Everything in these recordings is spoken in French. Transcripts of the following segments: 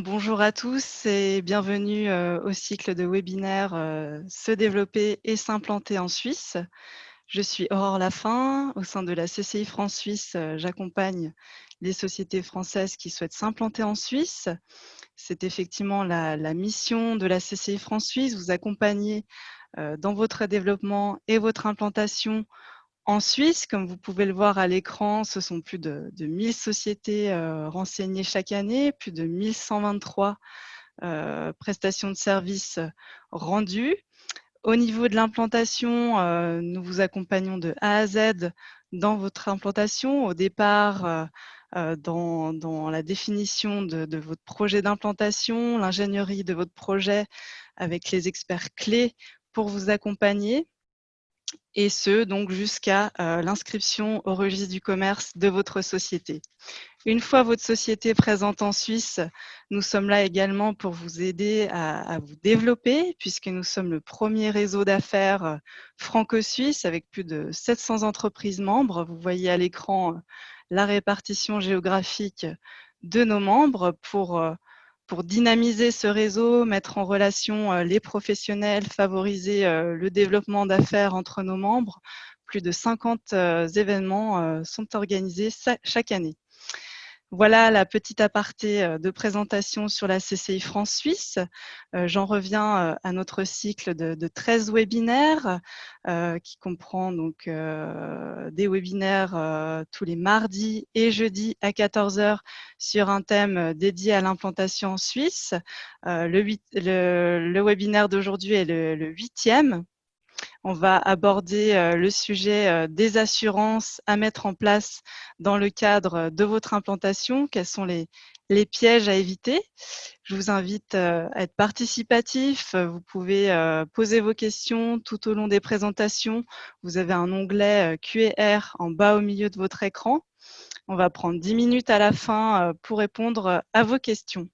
Bonjour à tous et bienvenue au cycle de webinaires Se développer et s'implanter en Suisse. Je suis Aurore Lafin. Au sein de la CCI France-Suisse, j'accompagne les sociétés françaises qui souhaitent s'implanter en Suisse. C'est effectivement la mission de la CCI France-Suisse, vous accompagner dans votre développement et votre implantation en Suisse. Comme vous pouvez le voir à l'écran, ce sont plus de 1000 sociétés renseignées chaque année, plus de 1123 prestations de services rendues. Au niveau de l'implantation, nous vous accompagnons de A à Z dans votre implantation. Au départ, dans la définition de votre projet d'implantation, l'ingénierie de votre projet avec les experts clés pour vous accompagner, et ce, donc jusqu'à l'inscription au registre du commerce de votre société. Une fois votre société présente en Suisse, nous sommes là également pour vous aider à vous développer, puisque nous sommes le premier réseau d'affaires franco-suisse avec plus de 700 entreprises membres. Vous voyez à l'écran la répartition géographique de nos membres pour dynamiser ce réseau, mettre en relation les professionnels, favoriser le développement d'affaires entre nos membres. Plus de 50 événements sont organisés chaque année. Voilà la petite aparté de présentation sur la CCI France-Suisse. J'en reviens à notre cycle de 13 webinaires qui comprend donc des webinaires tous les mardis et jeudis à 14 h sur un thème dédié à l'implantation en Suisse. Le webinaire d'aujourd'hui est le 8e. On va aborder le sujet des assurances à mettre en place dans le cadre de votre implantation. Quels sont les pièges à éviter? Je vous invite à être participatif. Vous pouvez poser vos questions tout au long des présentations. Vous avez un onglet Q&R en bas au milieu de votre écran. On va prendre 10 minutes à la fin pour répondre à vos questions.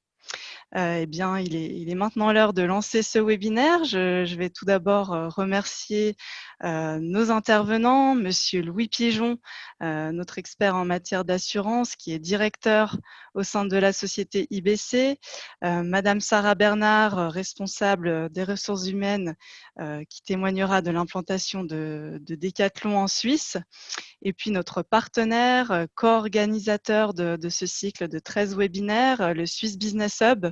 Eh bien, il est maintenant l'heure de lancer ce webinaire. Je vais tout d'abord remercier nos intervenants, Monsieur Louis Pigeon, notre expert en matière d'assurance, qui est directeur au sein de la société IBC, Madame Sarah Bernard, responsable des ressources humaines, qui témoignera de l'implantation de Decathlon en Suisse, et puis notre partenaire, co-organisateur de ce cycle de 13 webinaires, le Swiss Business Hub,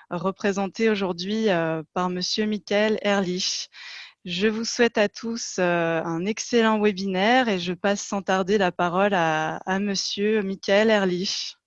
représenté aujourd'hui par Monsieur Michael Erlich. Je vous souhaite à tous un excellent webinaire et je passe sans tarder la parole à Monsieur Michael Erlich.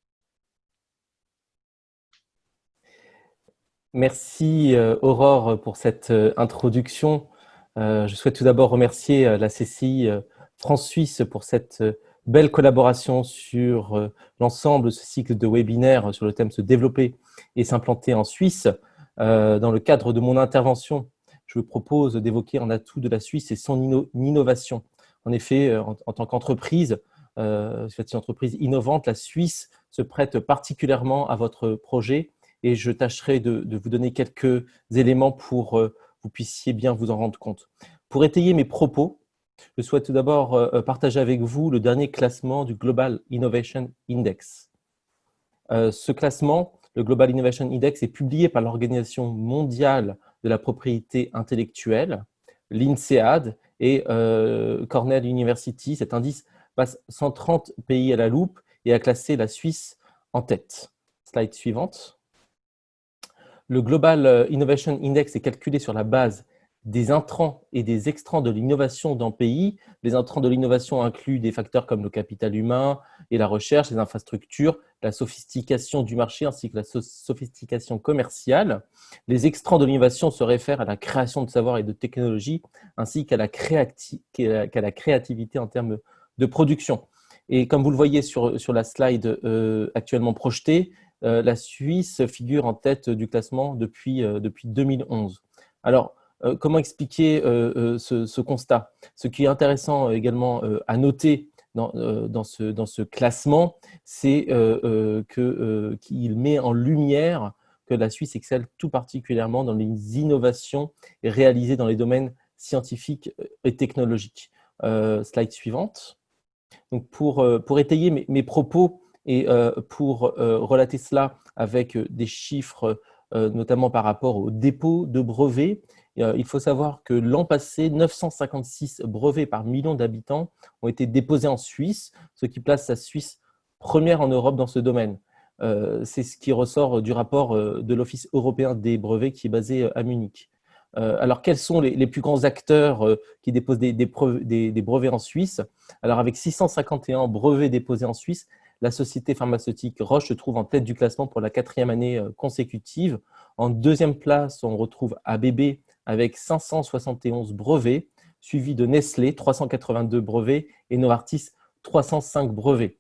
Merci Aurore pour cette introduction. Je souhaite tout d'abord remercier la CCI France-Suisse pour cette belle collaboration sur l'ensemble de ce cycle de webinaires sur le thème se développer et s'implanter en Suisse. Dans le cadre de mon intervention, je vous propose d'évoquer un atout de la Suisse et son innovation. En effet, en tant qu'entreprise, cette entreprise innovante, la Suisse se prête particulièrement à votre projet et je tâcherai de vous donner quelques éléments pour que vous puissiez bien vous en rendre compte. Pour étayer mes propos, je souhaite tout d'abord partager avec vous le dernier classement du Global Innovation Index. Ce classement, le Global Innovation Index, est publié par l'Organisation mondiale de la propriété intellectuelle, l'INSEAD et Cornell University. Cet indice passe 130 pays à la loupe et a classé la Suisse en tête. Slide suivante. Le Global Innovation Index est calculé sur la base des intrants et des extrants de l'innovation d'un pays. Les intrants de l'innovation incluent des facteurs comme le capital humain et la recherche, les infrastructures, la sophistication du marché ainsi que la sophistication commerciale. Les extrants de l'innovation se réfèrent à la création de savoir et de technologie ainsi qu'à la créativité en termes de production. Et comme vous le voyez sur la slide actuellement projetée, la Suisse figure en tête du classement depuis 2011. Alors, comment expliquer ce constat? Ce qui est intéressant également à noter dans ce classement, c'est qu'il met en lumière que la Suisse excelle tout particulièrement dans les innovations réalisées dans les domaines scientifiques et technologiques. Slide suivante. Donc pour étayer mes propos Et pour relater cela avec des chiffres, notamment par rapport au dépôt de brevets, il faut savoir que l'an passé, 956 brevets par million d'habitants ont été déposés en Suisse, ce qui place la Suisse première en Europe dans ce domaine. C'est ce qui ressort du rapport de l'Office européen des brevets qui est basé à Munich. Alors, quels sont les plus grands acteurs qui déposent des brevets en Suisse? Alors, avec 651 brevets déposés en Suisse, la société pharmaceutique Roche se trouve en tête du classement pour la 4e année consécutive. En deuxième place, on retrouve ABB avec 571 brevets, suivi de Nestlé, 382 brevets, et Novartis, 305 brevets.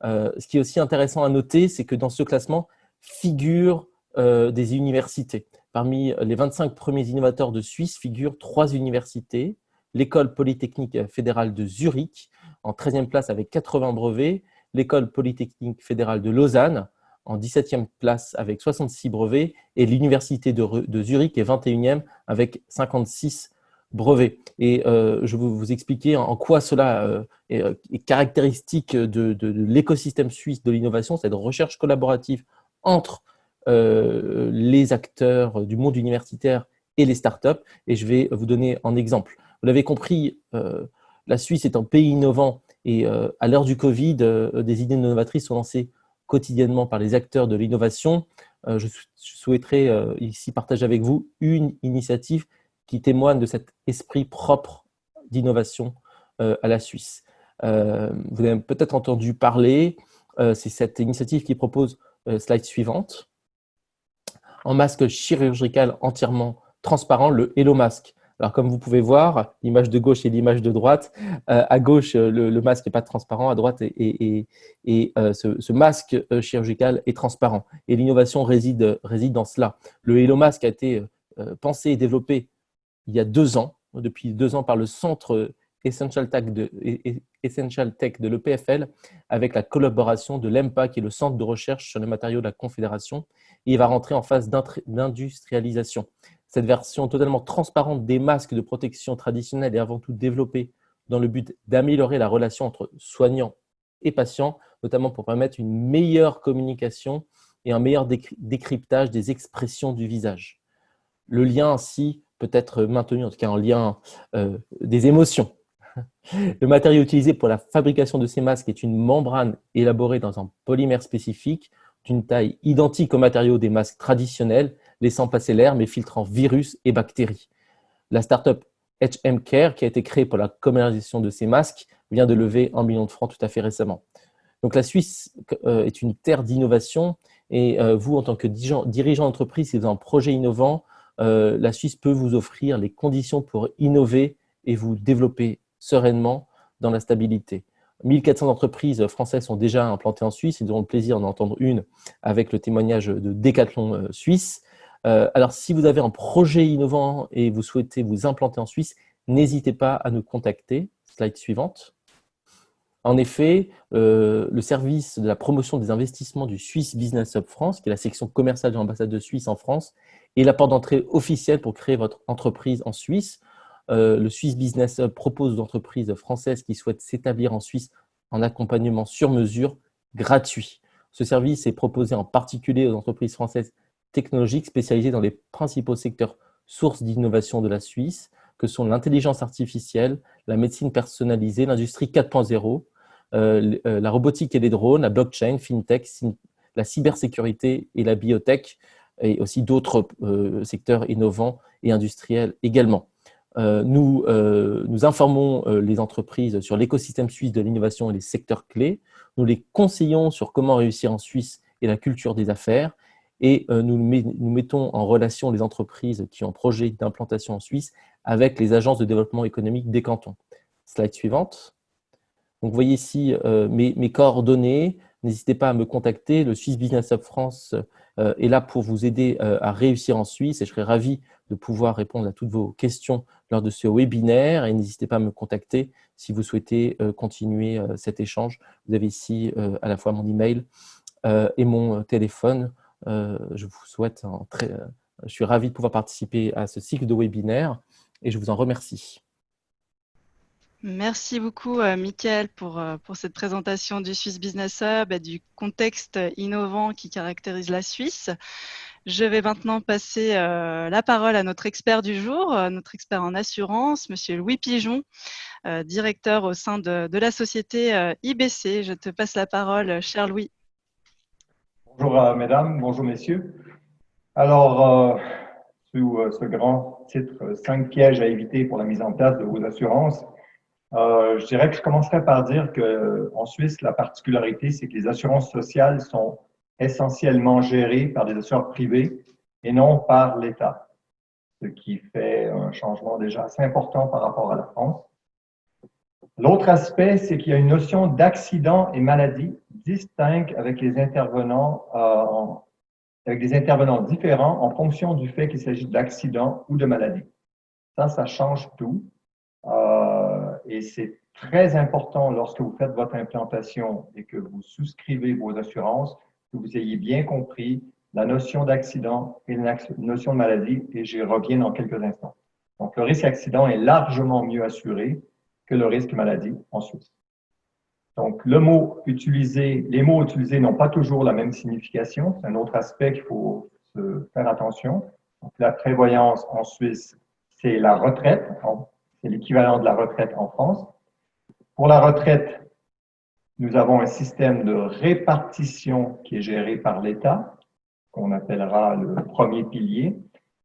Ce qui est aussi intéressant à noter, c'est que dans ce classement figurent des universités. Parmi les 25 premiers innovateurs de Suisse figurent 3 universités, l'École polytechnique fédérale de Zurich, en 13e place avec 80 brevets, l'École polytechnique fédérale de Lausanne, en 17e place avec 66 brevets, et l'Université de Zurich est 21e avec 56 brevets. Et je vais vous expliquer en quoi cela est caractéristique de l'écosystème suisse de l'innovation, cette recherche collaborative entre les acteurs du monde universitaire et les startups. Et je vais vous donner un exemple. Vous l'avez compris, la Suisse est un pays innovant et à l'heure du Covid, des idées novatrices sont lancées quotidiennement par les acteurs de l'innovation. Je souhaiterais ici partager avec vous une initiative qui témoigne de cet esprit propre d'innovation à la Suisse. Vous avez peut-être entendu parler, c'est cette initiative qui propose, slide suivante, un masque chirurgical entièrement transparent, le Hello Mask. Alors, comme vous pouvez voir, l'image de gauche et l'image de droite, à gauche, le masque n'est pas transparent, à droite, ce masque chirurgical est transparent. Et l'innovation réside dans cela. Le Hello Mask a été pensé et développé il y a 2 ans, depuis 2 ans, par le centre Essential Tech de l'EPFL, avec la collaboration de l'EMPA, qui est le centre de recherche sur les matériaux de la Confédération. Et il va rentrer en phase d'industrialisation. Cette version totalement transparente des masques de protection traditionnels est avant tout développée dans le but d'améliorer la relation entre soignants et patients, notamment pour permettre une meilleure communication et un meilleur décryptage des expressions du visage. Le lien ainsi peut être maintenu, en tout cas un lien des émotions. Le matériau utilisé pour la fabrication de ces masques est une membrane élaborée dans un polymère spécifique d'une taille identique au matériau des masques traditionnels, laissant passer l'air mais filtrant virus et bactéries. La start-up HM Care, qui a été créée pour la commercialisation de ces masques, vient de lever 1 million de francs tout à fait récemment. Donc la Suisse est une terre d'innovation et vous, en tant que dirigeant d'entreprise, si vous avez un projet innovant, la Suisse peut vous offrir les conditions pour innover et vous développer sereinement dans la stabilité. 1400 entreprises françaises sont déjà implantées en Suisse. Ils auront le plaisir d'en entendre une avec le témoignage de Decathlon Suisse. Alors, si vous avez un projet innovant et vous souhaitez vous implanter en Suisse, n'hésitez pas à nous contacter. Slide suivante. En effet, le service de la promotion des investissements du Swiss Business Hub France, qui est la section commerciale de l'ambassade de Suisse en France, est la porte d'entrée officielle pour créer votre entreprise en Suisse. Le Swiss Business Hub propose aux entreprises françaises qui souhaitent s'établir en Suisse un accompagnement sur mesure gratuit. Ce service est proposé en particulier aux entreprises françaises technologiques spécialisées dans les principaux secteurs sources d'innovation de la Suisse, que sont l'intelligence artificielle, la médecine personnalisée, l'industrie 4.0, la robotique et les drones, la blockchain, fintech, la cybersécurité et la biotech, et aussi d'autres secteurs innovants et industriels également. Nous informons les entreprises sur l'écosystème suisse de l'innovation et les secteurs clés. Nous les conseillons sur comment réussir en Suisse et la culture des affaires. Et nous mettons en relation les entreprises qui ont projet d'implantation en Suisse avec les agences de développement économique des cantons. Slide suivante. Donc, vous voyez ici mes coordonnées. N'hésitez pas à me contacter. Le Swiss Business Hub France est là pour vous aider à réussir en Suisse et je serai ravi de pouvoir répondre à toutes vos questions lors de ce webinaire. Et n'hésitez pas à me contacter si vous souhaitez continuer cet échange. Vous avez ici à la fois mon email et mon téléphone. Je vous souhaite je suis ravi de pouvoir participer à ce cycle de webinaire et je vous en remercie. Merci beaucoup, Mickaël, pour cette présentation du Swiss Business Hub et du contexte innovant qui caractérise la Suisse. Je vais maintenant passer la parole à notre expert du jour, notre expert en assurance, Monsieur Louis Pigeon, directeur au sein de la société IBC. Je te passe la parole, cher Louis. Bonjour mesdames, bonjour messieurs. Alors, sous ce grand titre, 5 pièges à éviter pour la mise en place de vos assurances, je dirais que je commencerai par dire qu'en Suisse, la particularité, c'est que les assurances sociales sont essentiellement gérées par des assureurs privés et non par l'État, ce qui fait un changement déjà assez important par rapport à la France. L'autre aspect, c'est qu'il y a une notion d'accident et maladie distincte avec les intervenants, avec des intervenants différents en fonction du fait qu'il s'agit d'accident ou de maladie. Ça change tout. Et c'est très important lorsque vous faites votre implantation et que vous souscrivez vos assurances, que vous ayez bien compris la notion d'accident et la notion de maladie, et j'y reviens dans quelques instants. Donc, le risque accident est largement mieux assuré que le risque maladie en Suisse. Donc, les mots utilisés n'ont pas toujours la même signification. C'est un autre aspect qu'il faut se faire attention. Donc, la prévoyance en Suisse, c'est la retraite. C'est l'équivalent de la retraite en France. Pour la retraite, nous avons un système de répartition qui est géré par l'État, qu'on appellera le premier pilier,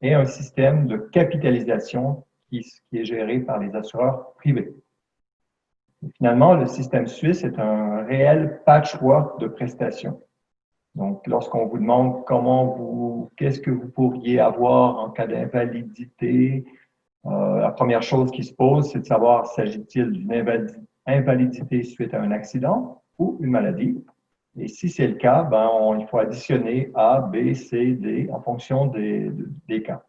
et un système de capitalisation qui est géré par les assureurs privés. Et finalement, le système suisse est un réel patchwork de prestations. Donc, lorsqu'on vous demande qu'est-ce que vous pourriez avoir en cas d'invalidité, la première chose qui se pose, c'est de savoir s'agit-il d'une invalidité suite à un accident ou une maladie. Et si c'est le cas, il faut additionner A, B, C, D en fonction des cas.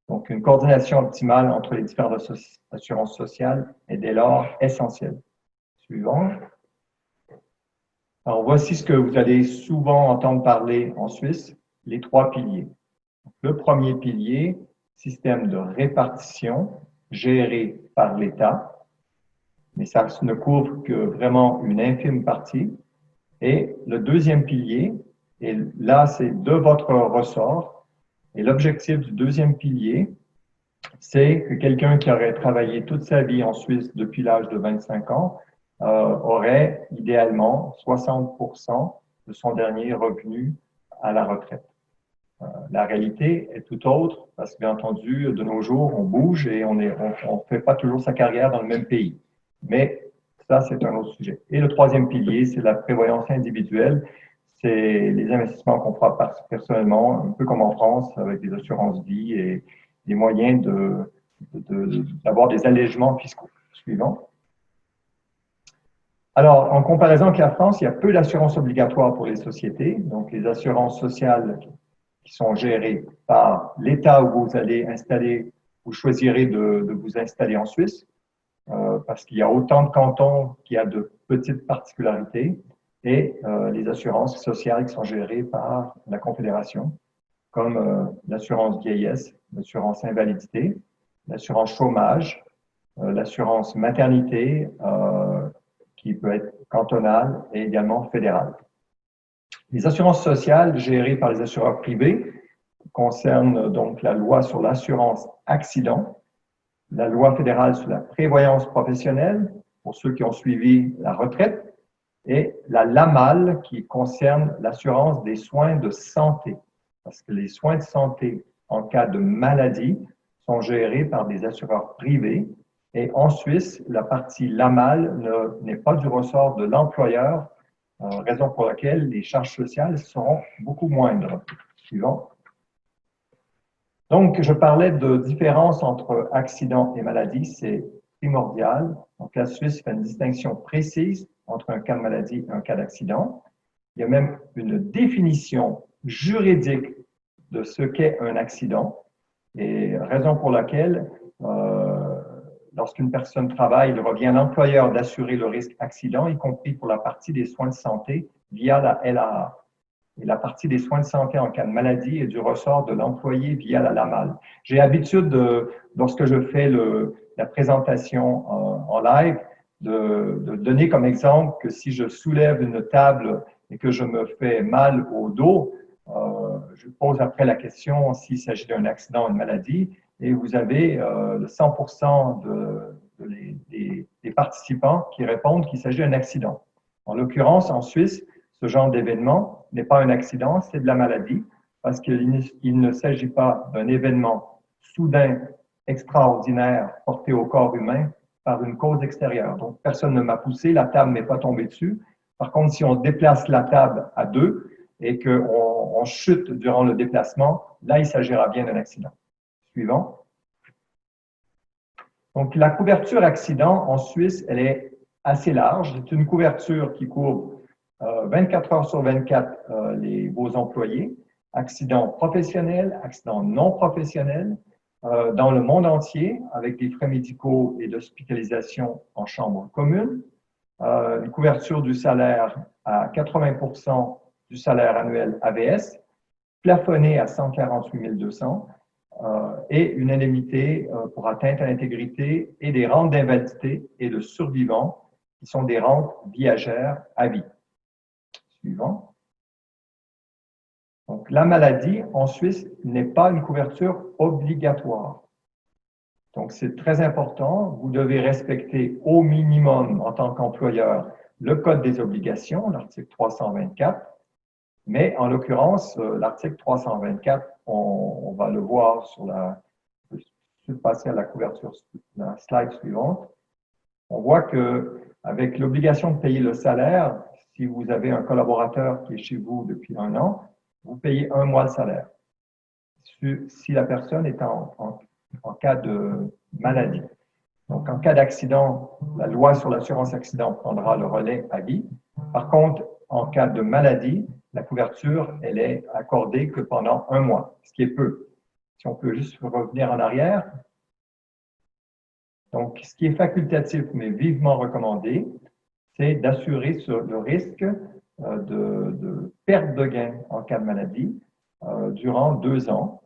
Donc, une coordination optimale entre les différentes assurances sociales est dès lors essentielle. Suivant. Alors, voici ce que vous allez souvent entendre parler en Suisse, les 3 piliers. Le premier pilier, système de répartition géré par l'État, mais ça ne couvre que vraiment une infime partie. Et le deuxième pilier, et là, c'est de votre ressort. Et l'objectif du deuxième pilier, c'est que quelqu'un qui aurait travaillé toute sa vie en Suisse depuis l'âge de 25 ans aurait idéalement 60% de son dernier revenu à la retraite. La réalité est tout autre parce que, bien entendu, de nos jours, on bouge et on fait pas toujours sa carrière dans le même pays. Mais ça, c'est un autre sujet. Et le troisième pilier, c'est la prévoyance individuelle. C'est les investissements qu'on fera personnellement, un peu comme en France, avec des assurances vie et des moyens d'avoir des allègements fiscaux. Suivant. Alors, en comparaison avec la France, il y a peu d'assurances obligatoires pour les sociétés. Donc, les assurances sociales qui sont gérées par l'État où vous allez installer, vous choisirez de vous installer en Suisse, parce qu'il y a autant de cantons qu'il y a de petites particularités, et les assurances sociales qui sont gérées par la Confédération, comme l'assurance vieillesse, l'assurance invalidité, l'assurance chômage, l'assurance maternité, qui peut être cantonale et également fédérale. Les assurances sociales gérées par les assureurs privés concernent donc la loi sur l'assurance accident, la loi fédérale sur la prévoyance professionnelle pour ceux qui ont suivi la retraite et la LAMAL qui concerne l'assurance des soins de santé. Parce que les soins de santé en cas de maladie sont gérés par des assureurs privés. Et en Suisse, la partie LAMAL n'est pas du ressort de l'employeur, raison pour laquelle les charges sociales seront beaucoup moindres. Suivant. Donc, je parlais de différence entre accident et maladie, c'est primordial. Donc, la Suisse fait une distinction précise entre un cas de maladie et un cas d'accident. Il y a même une définition juridique de ce qu'est un accident, et raison pour laquelle lorsqu'une personne travaille, il revient à l'employeur d'assurer le risque accident, y compris pour la partie des soins de santé via la LAA. Et la partie des soins de santé en cas de maladie est du ressort de l'employé via la LAMAL. J'ai l'habitude, lorsque je fais la présentation en live, de donner comme exemple que si je soulève une table et que je me fais mal au dos, je pose après la question s'il s'agit d'un accident ou une maladie, et vous avez 100% des participants qui répondent qu'il s'agit d'un accident. En l'occurrence, en Suisse, ce genre d'événement n'est pas un accident, c'est de la maladie, parce qu'il ne s'agit pas d'un événement soudain, extraordinaire, porté au corps humain par une cause extérieure. Donc, personne ne m'a poussé, la table n'est pas tombée dessus. Par contre, si on déplace la table à deux et qu'on chute durant le déplacement, là, il s'agira bien d'un accident. Suivant. Donc, la couverture accident en Suisse, elle est assez large. C'est une couverture qui couvre 24 heures sur 24 vos employés, accidents professionnels, accidents non professionnels, dans le monde entier, avec des frais médicaux et d'hospitalisation en chambre commune, une couverture du salaire à 80% du salaire annuel AVS, plafonnée à 148 200, et une indemnité pour atteinte à l'intégrité et des rentes d'invalidité et de survivants, qui sont des rentes viagères à vie. Suivant. Donc, la maladie en Suisse n'est pas une couverture obligatoire. Donc, c'est très important. Vous devez respecter au minimum, en tant qu'employeur, le Code des obligations, l'article 324. Mais en l'occurrence, l'article 324, on va le voir sur je vais passer à la couverture, la slide suivante. On voit qu'avec l'obligation de payer le salaire, si vous avez un collaborateur qui est chez vous depuis 1 an, vous payez 1 mois de salaire. Si la personne est en cas de maladie. Donc, en cas d'accident, la loi sur l'assurance accident prendra le relais à vie. Par contre, en cas de maladie, la couverture, elle est accordée que pendant 1 mois, ce qui est peu. Si on peut juste revenir en arrière. Donc, ce qui est facultatif, mais vivement recommandé, c'est d'assurer le risque de perte de gain en cas de maladie durant 2 ans.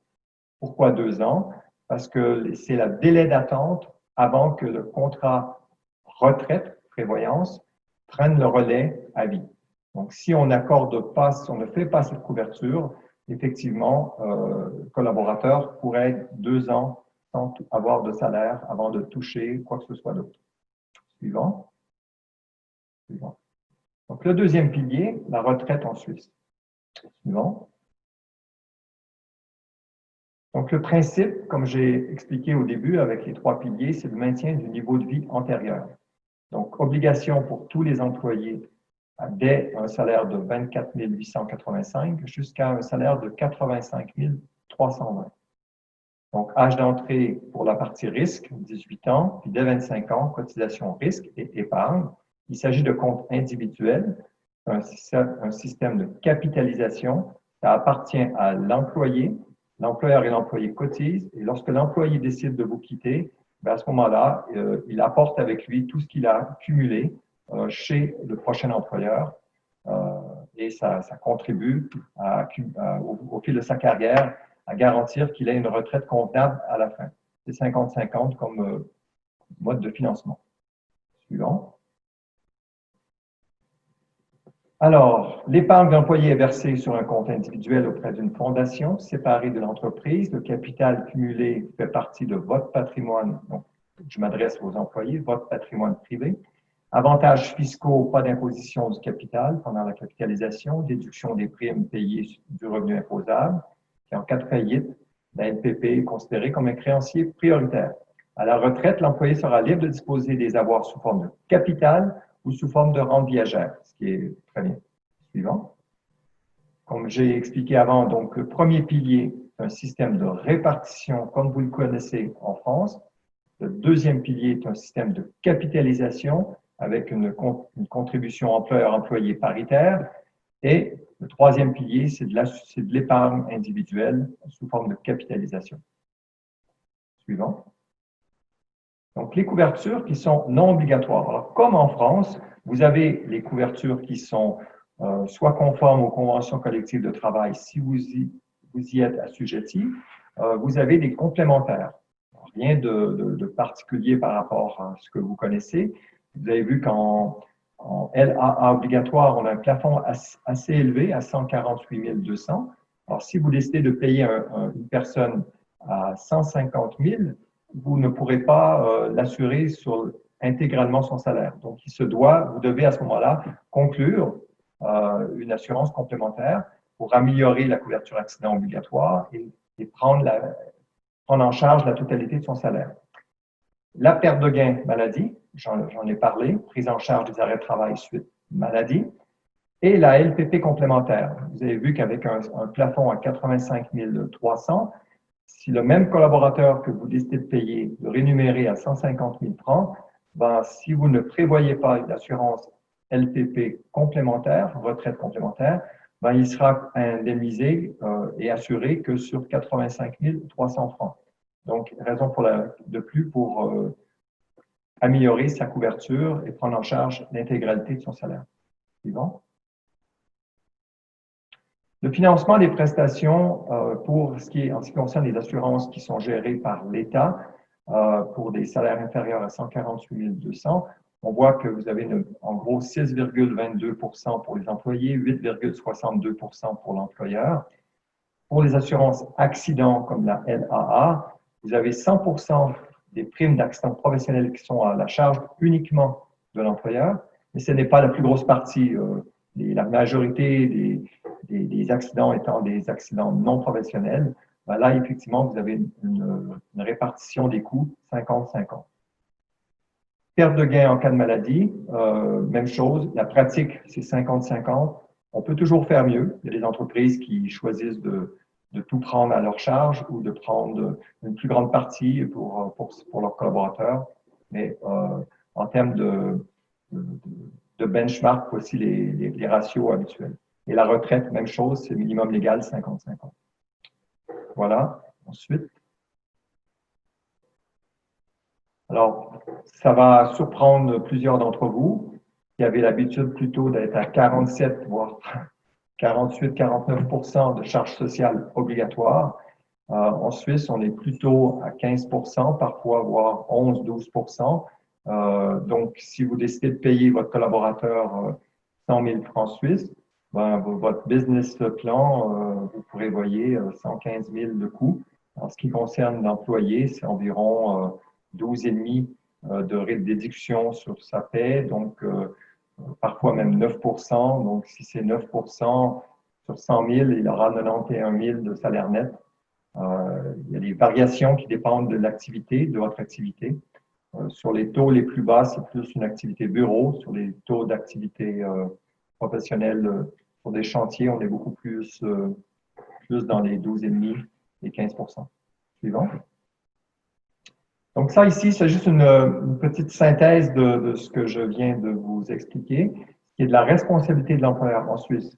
Pourquoi 2 ans? Parce que c'est le délai d'attente avant que le contrat retraite, prévoyance, prenne le relais à vie. Donc, si on n'accorde pas, si on ne fait pas cette couverture, effectivement, le collaborateur pourrait 2 ans sans avoir de salaire avant de toucher quoi que ce soit d'autre. Suivant. Suivant. Donc, le deuxième pilier, la retraite en Suisse. Suivant. Donc, le principe, comme j'ai expliqué au début avec les 3 piliers, c'est le maintien du niveau de vie antérieur. Donc, obligation pour tous les employés dès un salaire de 24 885 jusqu'à un salaire de 85 320. Donc, âge d'entrée pour la partie risque, 18 ans, puis dès 25 ans, cotisation risque et épargne. Il s'agit de comptes individuels, un système de capitalisation. Ça appartient à l'employé. L'employeur et l'employé cotisent, et lorsque l'employé décide de vous quitter, à ce moment-là, il apporte avec lui tout ce qu'il a cumulé chez le prochain employeur et ça contribue au fil de sa carrière à garantir qu'il ait une retraite convenable à la fin. C'est 50-50 comme mode de financement. Suivant. Alors, l'épargne d'employé est versée sur un compte individuel auprès d'une fondation séparée de l'entreprise. Le capital cumulé fait partie de votre patrimoine. Donc, je m'adresse aux employés, votre patrimoine privé. Avantages fiscaux, pas d'imposition du capital pendant la capitalisation, déduction des primes payées du revenu imposable. Et en cas de faillite, la NPP est considérée comme un créancier prioritaire. À la retraite, l'employé sera libre de disposer des avoirs sous forme de capital ou sous forme de rente viagère, ce qui est très bien. Suivant. Comme j'ai expliqué avant, donc le premier pilier, c'est un système de répartition comme vous le connaissez en France. Le deuxième pilier est un système de capitalisation avec une contribution employeur-employé paritaire. Et le troisième pilier, c'est de l'épargne individuelle sous forme de capitalisation. Suivant. Donc, les couvertures qui sont non obligatoires. Alors, comme en France, vous avez les couvertures qui sont soit conformes aux conventions collectives de travail, si vous y êtes assujetti, vous avez des complémentaires. Rien de particulier par rapport à ce que vous connaissez. Vous avez vu qu'en LAA obligatoire, on a un plafond assez élevé à 148 200. Alors, si vous décidez de payer une personne à 150 000, vous ne pourrez pas l'assurer sur intégralement son salaire. Donc, vous devez à ce moment-là conclure une assurance complémentaire pour améliorer la couverture accident obligatoire et prendre en charge la totalité de son salaire. La perte de gain maladie, j'en ai parlé, prise en charge des arrêts de travail suite maladie, et la LPP complémentaire. Vous avez vu qu'avec un plafond à 85 300, si le même collaborateur que vous décidez de payer, de rémunérer à 150 000 francs, ben, si vous ne prévoyez pas une assurance LPP complémentaire, retraite complémentaire, ben, il sera indemnisé et assuré que sur 85 300 francs. Donc, raison de plus pour améliorer sa couverture et prendre en charge l'intégralité de son salaire. Suivant. Le financement des prestations en ce qui concerne les assurances qui sont gérées par l'État pour des salaires inférieurs à 148 200, on voit que vous avez en gros 6,22% pour les employés, 8,62% pour l'employeur. Pour les assurances accidents comme la LAA, vous avez 100% des primes d'accident professionnel qui sont à la charge uniquement de l'employeur, mais ce n'est pas la plus grosse partie. La majorité des accidents étant des accidents non professionnels, ben là, effectivement, vous avez une répartition des coûts 50-50. Perte de gain en cas de maladie, même chose. La pratique, c'est 50-50. On peut toujours faire mieux. Il y a des entreprises qui choisissent de tout prendre à leur charge ou de prendre une plus grande partie pour leurs collaborateurs. Mais en termes de benchmark, voici les ratios habituels. Et la retraite, même chose, c'est minimum légal 50-50. Voilà. Ensuite. Alors, ça va surprendre plusieurs d'entre vous qui avaient l'habitude plutôt d'être à 47, voire 48-49% de charges sociales obligatoires. En Suisse, on est plutôt à 15%, parfois voire 11-12%. Donc, si vous décidez de payer votre collaborateur 100 000 francs suisses, ben, votre business plan, vous pourrez voyez 115 000 de coût. En ce qui concerne l'employé, c'est environ 12,5 de déduction sur sa paie, donc parfois même 9%. Donc, si c'est 9% sur 100 000, il aura 91 000 de salaire net. Il y a des variations qui dépendent de l'activité, de votre activité. Sur les taux les plus bas, c'est plus une activité bureau. Sur les taux d'activité professionnelle, sur des chantiers, on est beaucoup plus dans les 12,5 et 15%. Suivant. Donc ça ici, c'est juste une petite synthèse de ce que je viens de vous expliquer, qui est de la responsabilité de l'employeur en Suisse.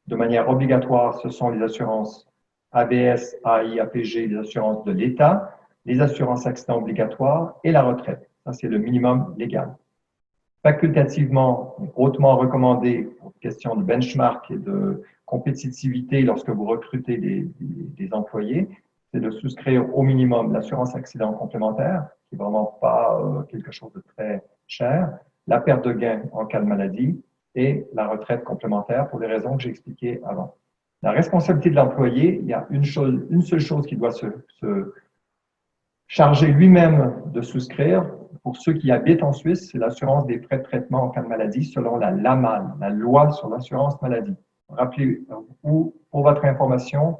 De manière obligatoire, ce sont les assurances ABS, AI, APG, les assurances de l'État, les assurances accidents obligatoires et la retraite. Ça, c'est le minimum légal. Facultativement, hautement recommandé pour question de benchmark et de compétitivité lorsque vous recrutez des employés, c'est de souscrire au minimum l'assurance accident complémentaire, qui n'est vraiment pas quelque chose de très cher, la perte de gain en cas de maladie et la retraite complémentaire pour les raisons que j'ai expliquées avant. La responsabilité de l'employé, il y a une seule chose qui doit se charger lui-même de souscrire. Pour ceux qui habitent en Suisse, c'est l'assurance des frais de traitement en cas de maladie selon la LAMAL, la loi sur l'assurance maladie. Rappelez-vous, pour votre information,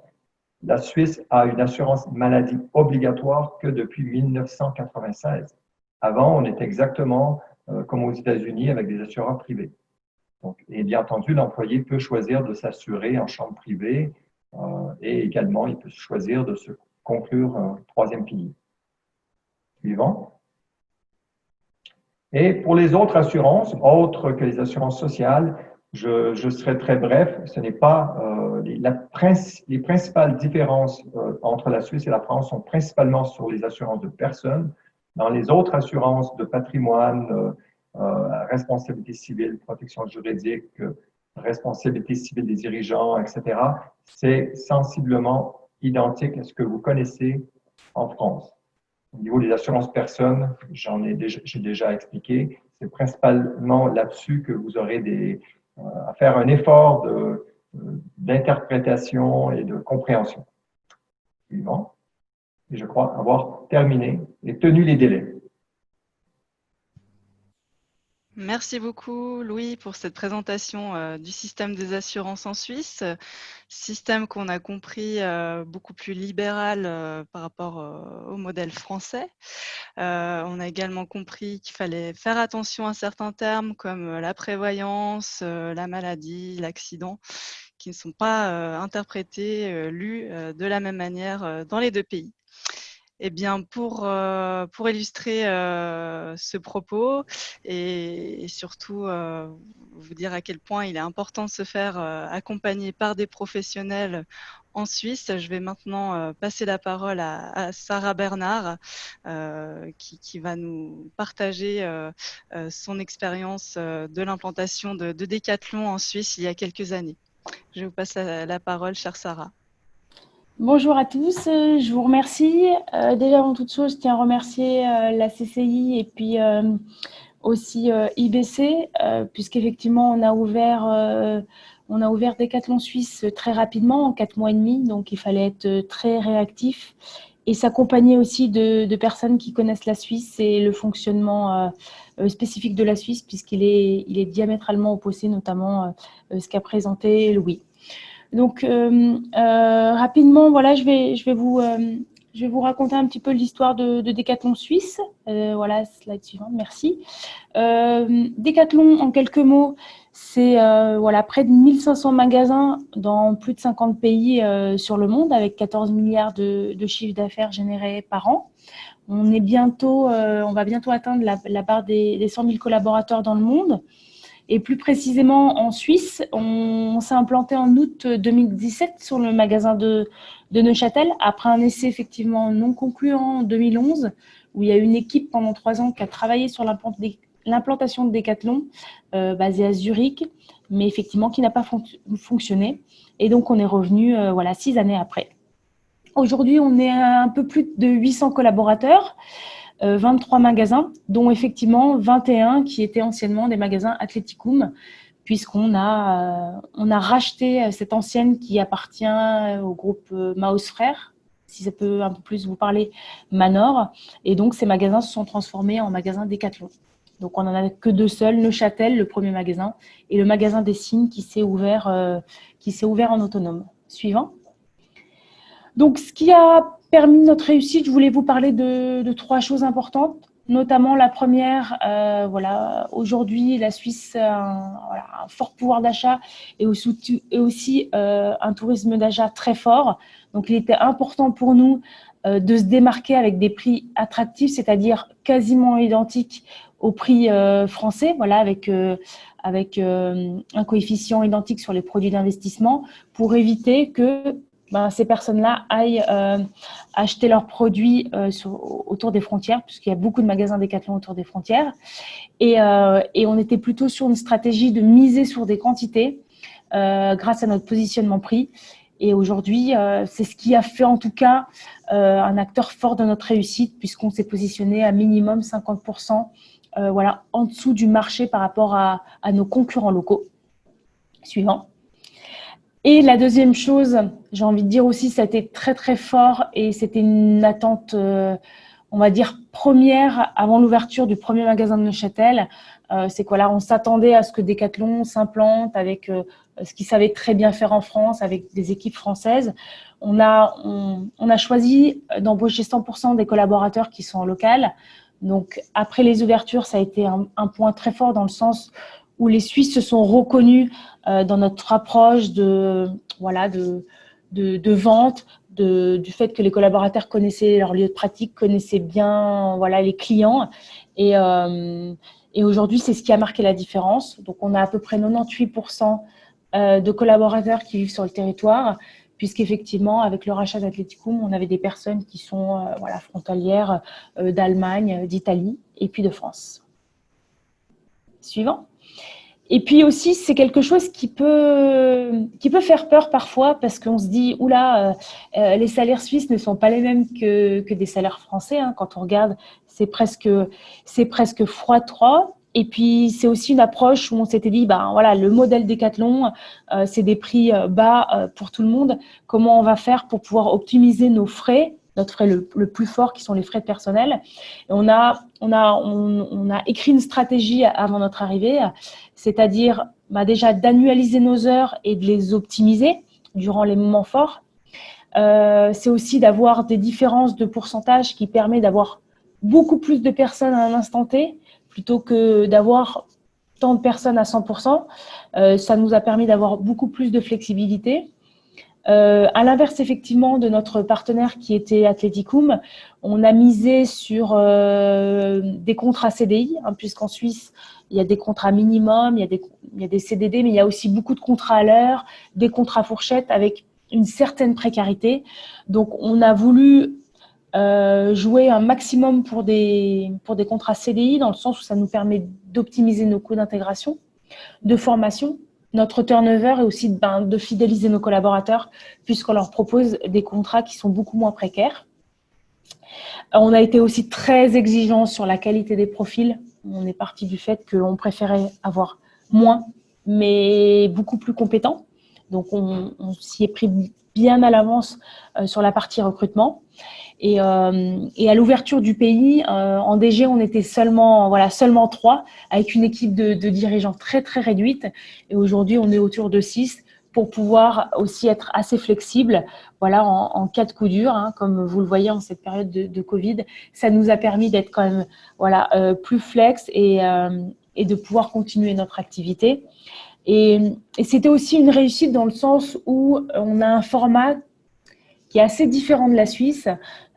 la Suisse a une assurance maladie obligatoire que depuis 1996. Avant, on était exactement comme aux États-Unis avec des assureurs privés. Donc, et bien entendu, l'employé peut choisir de s'assurer en chambre privée et également, il peut choisir de se conclure un troisième pilier. Suivant. Et pour les autres assurances, autres que les assurances sociales, je serai très bref. Ce n'est pas les principales différences entre la Suisse et la France sont principalement sur les assurances de personnes. Dans les autres assurances de patrimoine, responsabilité civile, protection juridique, responsabilité civile des dirigeants, etc., c'est sensiblement identique à ce que vous connaissez en France. Au niveau des assurances personnes, j'ai déjà expliqué, c'est principalement là-dessus que vous aurez à faire un effort d'interprétation et de compréhension. Suivant. Et je crois avoir terminé et tenu les délais. Merci beaucoup, Louis, pour cette présentation du système des assurances en Suisse. Système qu'on a compris beaucoup plus libéral par rapport au modèle français. On a également compris qu'il fallait faire attention à certains termes comme la prévoyance, la maladie, l'accident, qui ne sont pas interprétés, lus de la même manière dans les deux pays. Eh bien, pour illustrer ce propos et surtout vous dire à quel point il est important de se faire accompagner par des professionnels en Suisse, je vais maintenant passer la parole à Sarah Bernard qui va nous partager son expérience de l'implantation de Decathlon en Suisse il y a quelques années. Je vous passe la parole, chère Sarah. Bonjour à tous, je vous remercie. Déjà avant toute chose, je tiens à remercier la CCI et puis aussi IBC, puisqu'effectivement on a ouvert Decathlon Suisse très rapidement, en 4 mois et demi, donc il fallait être très réactif et s'accompagner aussi de personnes qui connaissent la Suisse et le fonctionnement spécifique de la Suisse, puisqu'il est diamétralement opposé, notamment ce qu'a présenté Louis. Donc, rapidement, voilà, je vais vous raconter un petit peu l'histoire de Decathlon Suisse. Voilà, slide suivante, merci. Decathlon, en quelques mots, c'est voilà, près de 1500 magasins dans plus de 50 pays sur le monde, avec 14 milliards de chiffre d'affaires générés par an. On va bientôt atteindre la barre des 100 000 collaborateurs dans le monde. Et plus précisément en Suisse, on s'est implanté en août 2017 sur le magasin de Neuchâtel, après un essai effectivement non concluant en 2011, où il y a une équipe pendant 3 ans qui a travaillé sur l'implantation de Decathlon, basée à Zurich, mais effectivement qui n'a pas fonctionné. Et donc on est revenu 6 années après. Aujourd'hui, on est à un peu plus de 800 collaborateurs. 23 magasins, dont effectivement 21 qui étaient anciennement des magasins Athleticum, puisqu'on a racheté cette ancienne qui appartient au groupe Maus Frères, si ça peut un peu plus vous parler, Manor. Et donc, ces magasins se sont transformés en magasins Decathlon. Donc, on n'en a que 2 seuls, Neuchâtel, le premier magasin, et le magasin des Signes qui s'est ouvert en autonome. Suivant. Donc, ce qui a permis notre réussite, je voulais vous parler de 3 choses importantes, notamment la première, aujourd'hui, la Suisse a un fort pouvoir d'achat et aussi un tourisme d'achat très fort. Donc, il était important pour nous de se démarquer avec des prix attractifs, c'est-à-dire quasiment identiques aux prix français, voilà, avec un coefficient identique sur les produits d'investissement pour éviter que ces personnes-là aillent acheter leurs produits autour des frontières, puisqu'il y a beaucoup de magasins Decathlon autour des frontières. Et on était plutôt sur une stratégie de miser sur des quantités grâce à notre positionnement prix. Et aujourd'hui, c'est ce qui a fait en tout cas un acteur fort de notre réussite, puisqu'on s'est positionné à minimum 50% en dessous du marché par rapport à nos concurrents locaux. Suivant. Et la deuxième chose, j'ai envie de dire aussi, ça a été très très fort et c'était une attente, on va dire, première avant l'ouverture du premier magasin de Neuchâtel. C'est que on s'attendait à ce que Decathlon s'implante avec ce qu'ils savaient très bien faire en France, avec des équipes françaises. On a choisi d'embaucher 100% des collaborateurs qui sont en local. Donc après les ouvertures, ça a été un point très fort dans le sens où les Suisses se sont reconnus dans notre approche de vente, du fait que les collaborateurs connaissaient leur lieu de pratique, connaissaient bien les clients. Et aujourd'hui, c'est ce qui a marqué la différence. Donc, on a à peu près 98% de collaborateurs qui vivent sur le territoire, puisqu'effectivement, avec le rachat d'Athleticum, on avait des personnes qui sont frontalières d'Allemagne, d'Italie et puis de France. Suivant. Et puis aussi, c'est quelque chose qui peut faire peur parfois parce qu'on se dit, les salaires suisses ne sont pas les mêmes que des salaires français. Hein. Quand on regarde, c'est presque x3. Et puis, c'est aussi une approche où on s'était dit, ben voilà, le modèle Décathlon, c'est des prix bas pour tout le monde. Comment on va faire pour pouvoir optimiser nos frais, notre frais le plus fort, qui sont les frais de personnel. Et on a écrit une stratégie avant notre arrivée, c'est-à-dire déjà d'annualiser nos heures et de les optimiser durant les moments forts. C'est aussi d'avoir des différences de pourcentage qui permet d'avoir beaucoup plus de personnes à un instant T, plutôt que d'avoir tant de personnes à 100%. Ça nous a permis d'avoir beaucoup plus de flexibilité. À l'inverse, effectivement, de notre partenaire qui était Athleticum, on a misé sur des contrats CDI, puisqu'en Suisse, il y a des contrats minimum, il y a des CDD, mais il y a aussi beaucoup de contrats à l'heure, des contrats fourchettes avec une certaine précarité. Donc, on a voulu jouer un maximum pour des contrats CDI, dans le sens où ça nous permet d'optimiser nos coûts d'intégration, de formation, notre turnover, et aussi de fidéliser nos collaborateurs, puisqu'on leur propose des contrats qui sont beaucoup moins précaires. On a été aussi très exigeant sur la qualité des profils. On est parti du fait qu'on préférait avoir moins, mais beaucoup plus compétents. Donc, on s'y est pris bien à l'avance sur la partie recrutement. Et à l'ouverture du pays, en DG, on était seulement 3, avec une équipe de dirigeants très, très réduite. Et aujourd'hui, on est autour de 6 pour pouvoir aussi être assez flexible, en cas de coup dur, comme vous le voyez en cette période de Covid. Ça nous a permis d'être quand même plus flex et de pouvoir continuer notre activité. Et c'était aussi une réussite dans le sens où on a un format qui est assez différent de la Suisse.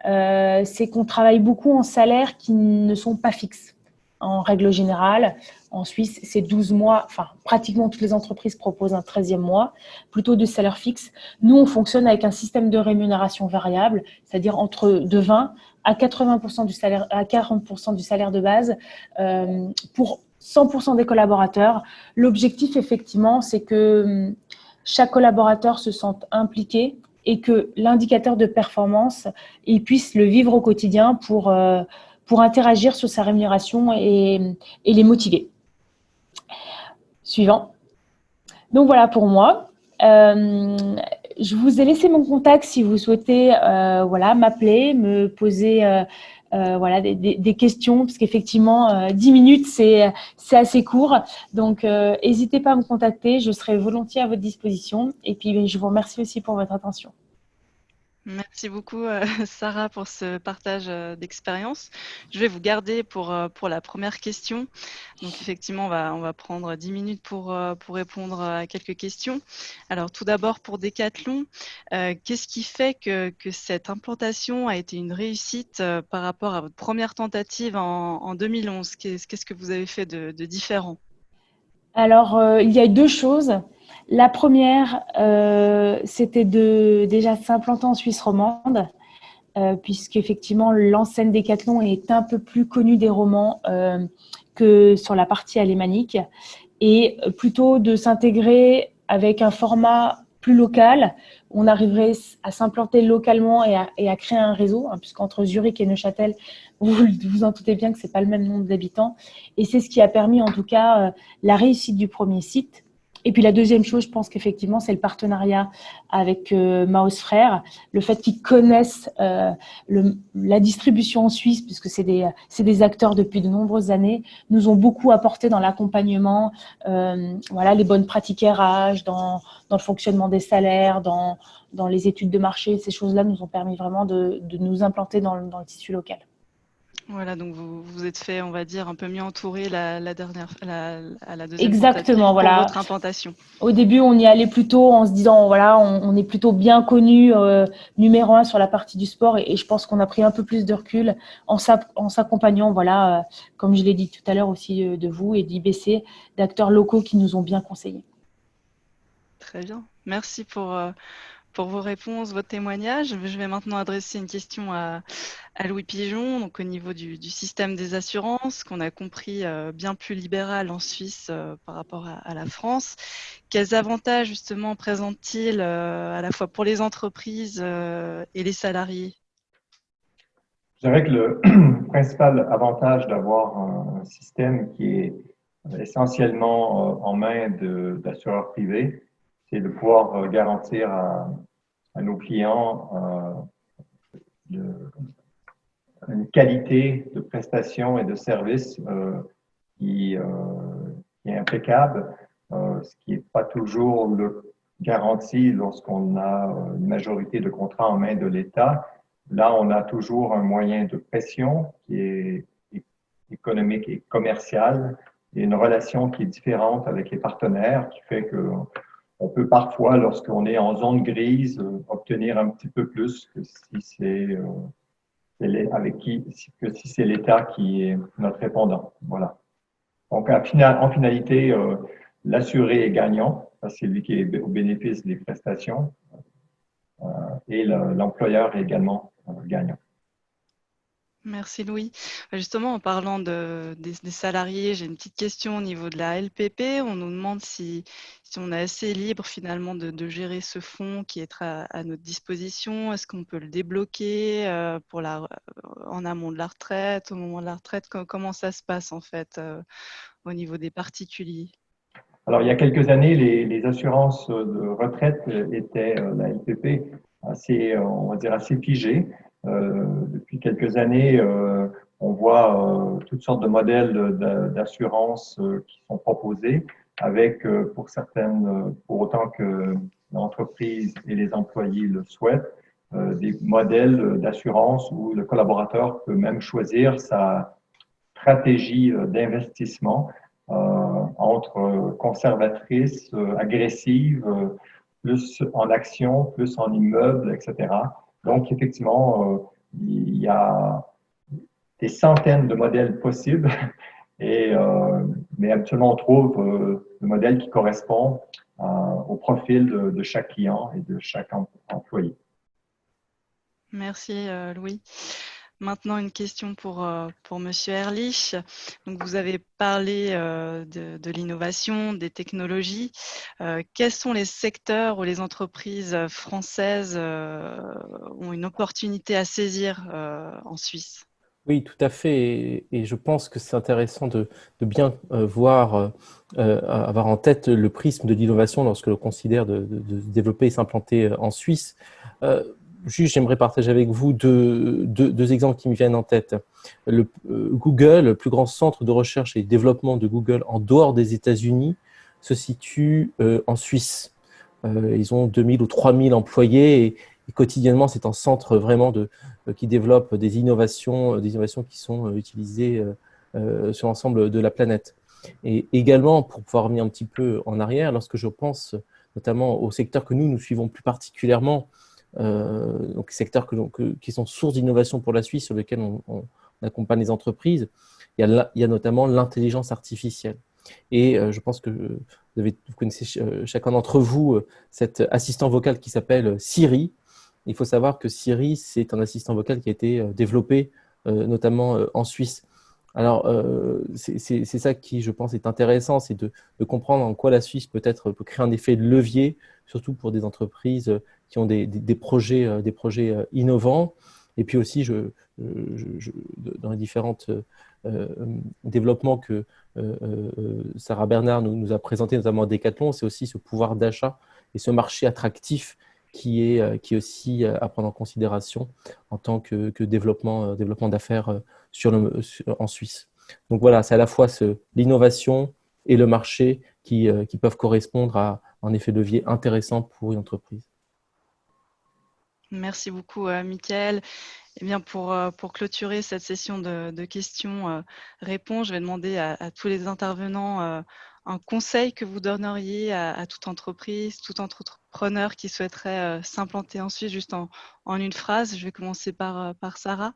C'est qu'on travaille beaucoup en salaires qui ne sont pas fixes. En règle générale, en Suisse, c'est 12 mois. Enfin, pratiquement toutes les entreprises proposent un 13e mois, plutôt de salaire fixe. Nous, on fonctionne avec un système de rémunération variable, c'est-à-dire de 20 à 80% du salaire, à 40% du salaire de base pour 100% des collaborateurs. L'objectif, effectivement, c'est que chaque collaborateur se sente impliqué et que l'indicateur de performance, il puisse le vivre au quotidien pour interagir sur sa rémunération et les motiver. Suivant. Donc voilà pour moi. Je vous ai laissé mon contact si vous souhaitez m'appeler, me poser des questions, parce qu'effectivement, 10 minutes, c'est assez court. Donc, n'hésitez pas à me contacter, je serai volontiers à votre disposition. Et puis, je vous remercie aussi pour votre attention. Merci beaucoup, Sarah, pour ce partage d'expérience. Je vais vous garder pour la première question. Donc, effectivement, on va prendre 10 minutes pour répondre à quelques questions. Alors, tout d'abord, pour Décathlon, qu'est-ce qui fait que cette implantation a été une réussite par rapport à votre première tentative en 2011 ? Qu'est-ce que vous avez fait de différent ? Alors, il y a 2 choses. La première, c'était déjà s'implanter en Suisse romande, puisqu'effectivement, l'enseigne Décathlon est un peu plus connue des romans que sur la partie alémanique, et plutôt de s'intégrer avec un format plus local. On arriverait à s'implanter localement et à créer un réseau, puisqu'entre Zurich et Neuchâtel, vous vous en doutez bien que ce n'est pas le même nombre d'habitants. Et c'est ce qui a permis, en tout cas, la réussite du premier site. Et puis la deuxième chose, je pense qu'effectivement, c'est le partenariat avec Maus Frères, le fait qu'ils connaissent la distribution en Suisse, puisque c'est des acteurs depuis de nombreuses années, nous ont beaucoup apporté dans l'accompagnement, les bonnes pratiques RH, dans le fonctionnement des salaires, dans les études de marché. Ces choses-là nous ont permis vraiment de nous implanter dans le tissu local. Voilà, donc vous vous êtes fait, on va dire, un peu mieux entourer à la deuxième Exactement, tentative pour votre implantation. Au début, on y allait plutôt en se disant, on est plutôt bien connu, numéro 1 sur la partie du sport, et je pense qu'on a pris un peu plus de recul en s'accompagnant, comme je l'ai dit tout à l'heure aussi de vous et d'IBC, d'acteurs locaux qui nous ont bien conseillés. Très bien, merci pour vos réponses, votre témoignage. Je vais maintenant adresser une question à Louis Pigeon, donc au niveau du système des assurances, qu'on a compris bien plus libéral en Suisse par rapport à la France. Quels avantages justement présente-t-il à la fois pour les entreprises et les salariés ? Je dirais que le principal avantage d'avoir un système qui est essentiellement en main d'assureurs privés, c'est de pouvoir garantir à nos clients une qualité de prestation et de service qui est impeccable, ce qui n'est pas toujours le garanti lorsqu'on a une majorité de contrats en main de l'État. Là, on a toujours un moyen de pression qui est économique et commercial et une relation qui est différente avec les partenaires qui fait que on peut parfois, lorsqu'on est en zone grise, obtenir un petit peu plus que si c'est si c'est l'État qui est notre répondant. Voilà. Donc, en finalité, l'assuré est gagnant, c'est lui qui est au bénéfice des prestations, et l'employeur est également gagnant. Merci Louis. Justement, en parlant des salariés, j'ai une petite question au niveau de la LPP. On nous demande si on est assez libre finalement de gérer ce fonds qui est à notre disposition. Est-ce qu'on peut le débloquer en amont de la retraite, au moment de la retraite? Comment ça se passe en fait au niveau des particuliers? Alors, il y a quelques années, les assurances de retraite étaient, la LPP, assez, on va dire, assez figées. Depuis quelques années, on voit toutes sortes de modèles d'assurance qui sont proposés, avec, pour certaines, pour autant que l'entreprise et les employés le souhaitent, des modèles d'assurance où le collaborateur peut même choisir sa stratégie d'investissement entre conservatrice, agressive, plus en action, plus en immeuble, etc. Donc, effectivement, il y a des centaines de modèles possibles, mais habituellement, on trouve le modèle qui correspond au profil de chaque client et de chaque employé. Merci Louis. Maintenant, une question pour Monsieur Ehrlich. Donc, vous avez parlé de l'innovation, des technologies. Quels sont les secteurs où les entreprises françaises ont une opportunité à saisir en Suisse? Oui, tout à fait. Et je pense que c'est intéressant de bien avoir en tête le prisme de l'innovation lorsque l'on considère de développer et s'implanter en Suisse. Juste, j'aimerais partager avec vous deux exemples qui me viennent en tête. Google, le plus grand centre de recherche et développement de Google en dehors des États-Unis, se situe en Suisse. Ils ont 2000 ou 3000 employés et quotidiennement, c'est un centre vraiment qui développe des innovations qui sont utilisées sur l'ensemble de la planète. Et également, pour pouvoir revenir un petit peu en arrière, lorsque je pense notamment au secteur que nous suivons plus particulièrement, donc secteurs qui sont source d'innovation pour la Suisse, sur lesquels on accompagne les entreprises, il y a notamment l'intelligence artificielle. Et je pense que vous connaissez chacun d'entre vous cet assistant vocal qui s'appelle Siri. Il faut savoir que Siri, c'est un assistant vocal qui a été développé notamment en Suisse. Alors, c'est ça qui, je pense, est intéressant, c'est de comprendre en quoi la Suisse peut créer un effet de levier, surtout pour des entreprises qui ont des projets innovants. Et puis aussi, dans les différents développements que Sarah Bernard nous a présentés, notamment à Decathlon, c'est aussi ce pouvoir d'achat et ce marché attractif qui est aussi à prendre en considération en tant que développement d'affaires en Suisse. Donc voilà, c'est à la fois l'innovation et le marché qui peuvent correspondre à un effet de levier intéressant pour une entreprise. Merci beaucoup, Mickaël. Eh bien, pour clôturer cette session de questions-réponses, je vais demander à tous les intervenants un conseil que vous donneriez à toute entreprise, tout entrepreneur qui souhaiterait s'implanter en Suisse, juste en une phrase. Je vais commencer par Sarah.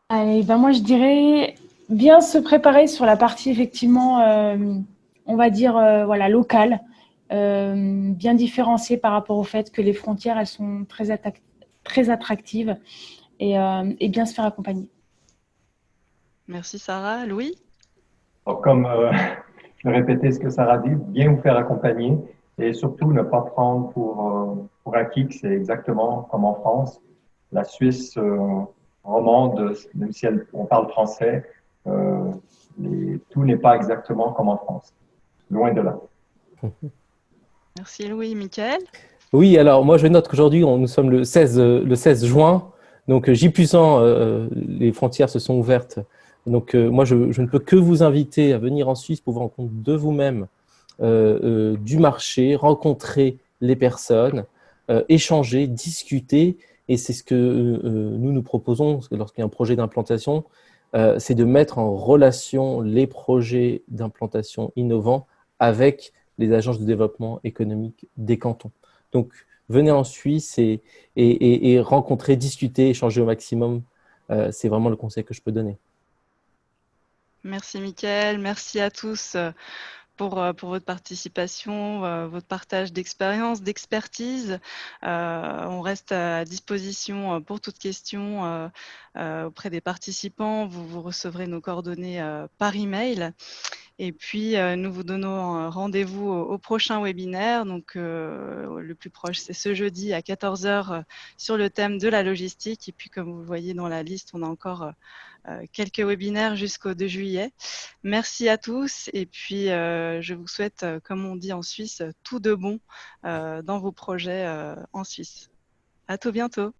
Allez, ben moi, je dirais bien se préparer sur la partie, effectivement, on va dire, voilà, locale, bien différenciée par rapport au fait que les frontières, elles sont très attractives et bien se faire accompagner. Merci Sarah. Louis? Alors, comme je vais répéter ce que Sarah dit, bien vous faire accompagner et surtout ne pas prendre pour acquis que c'est exactement comme en France. La Suisse romande, même si on parle français, tout n'est pas exactement comme en France. Loin de là. Merci Louis. Michael? Oui, alors moi je note qu'aujourd'hui nous sommes le 16 juin, donc J+1, les frontières se sont ouvertes. Donc moi je ne peux que vous inviter à venir en Suisse pour vous rendre compte de vous-même du marché, rencontrer les personnes, échanger, discuter. Et c'est ce que nous proposons lorsqu'il y a un projet d'implantation, c'est de mettre en relation les projets d'implantation innovants avec les agences de développement économique des cantons. Donc, venez en Suisse et rencontrer, discuter, échanger au maximum. C'est vraiment le conseil que je peux donner. Merci Michael, merci à tous pour votre participation, votre partage d'expérience, d'expertise. On reste à disposition pour toute question auprès des participants. Vous recevrez nos coordonnées par email. Et puis, nous vous donnons rendez-vous au prochain webinaire. Donc, le plus proche, c'est ce jeudi à 14 h sur le thème de la logistique. Et puis, comme vous le voyez dans la liste, on a encore quelques webinaires jusqu'au 2 juillet. Merci à tous. Et puis, je vous souhaite, comme on dit en Suisse, tout de bon dans vos projets en Suisse. À tout bientôt.